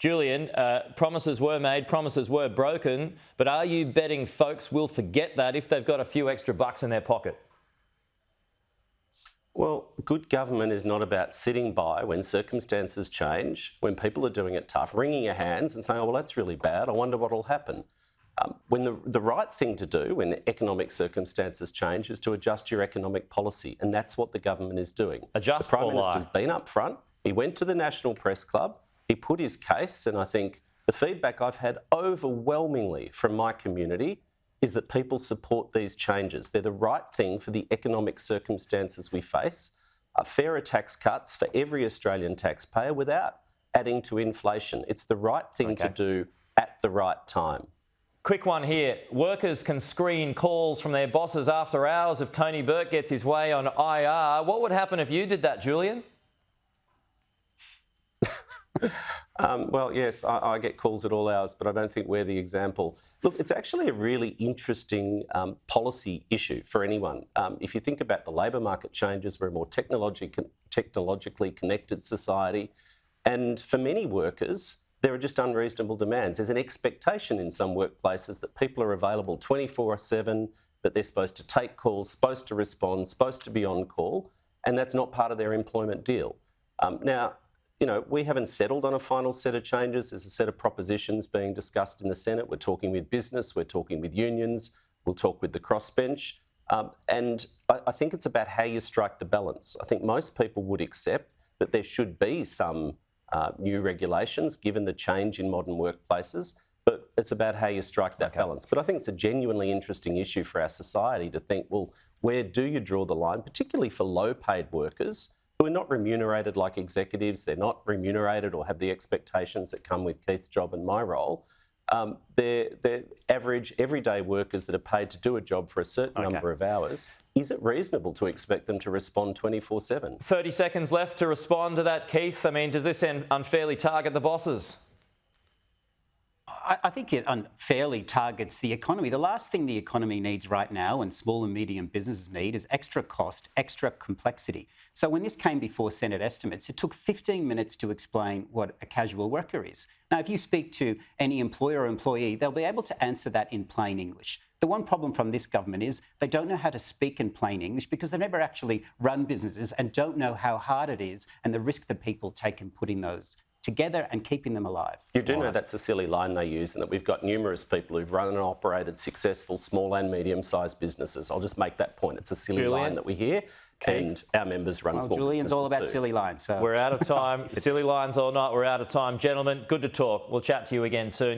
Julian, promises were made, promises were broken, but are you betting folks will forget that if they've got a few extra bucks in their pocket? Well, good government is not about sitting by when circumstances change, when people are doing it tough, wringing your hands and saying, oh, well, that's really bad, I wonder what will happen. When the right thing to do when economic circumstances change is to adjust your economic policy, and that's what the government is doing. Adjust the Prime Minister's been up front. He went to the National Press Club. He put his case, and I think the feedback I've had overwhelmingly from my community is that people support these changes. They're the right thing for the economic circumstances we face. Fairer tax cuts for every Australian taxpayer without adding to inflation. It's the right thing to do at the right time. Quick one here. Workers can screen calls from their bosses after hours if Tony Burke gets his way on IR. What would happen if you did that, Julian? Well, yes, I get calls at all hours, but I don't think we're the example. Look, it's actually a really interesting policy issue for anyone. If you think about the labour market changes, we're a more technologically connected society. And for many workers, there are just unreasonable demands. There's an expectation in some workplaces that people are available 24/7, that they're supposed to take calls, supposed to respond, supposed to be on call, and that's not part of their employment deal. Now, you know, we haven't settled on a final set of changes. There's a set of propositions being discussed in the Senate. We're talking with business, we're talking with unions, we'll talk with the crossbench. And I think it's about how you strike the balance. I think most people would accept that there should be some new regulations given the change in modern workplaces, but it's about how you strike that balance. But I think it's a genuinely interesting issue for our society to think, well, where do you draw the line, particularly for low-paid workers who are not remunerated like executives, they're not remunerated or have the expectations that come with Keith's job and my role. They're average, everyday workers that are paid to do a job for a certain number of hours. Is it reasonable to expect them to respond 24/7? 30 seconds left to respond to that, Keith. I mean, does this unfairly target the bosses? I think it unfairly targets the economy. The last thing the economy needs right now and small and medium businesses need is extra cost, extra complexity. So when this came before Senate estimates, it took 15 minutes to explain what a casual worker is. Now, if you speak to any employer or employee, they'll be able to answer that in plain English. The one problem from this government is they don't know how to speak in plain English because they've never actually run businesses and don't know how hard it is and the risk that people take in putting those together and keeping them alive. You do know that's a silly line they use and that we've got numerous people who've run and operated successful small and medium-sized businesses. I'll just make that point. It's a silly line that we hear and our members run small Julian's businesses all about too. silly lines. So. We're out of time. Silly lines or not, we're out of time. Gentlemen, good to talk. We'll chat to you again soon.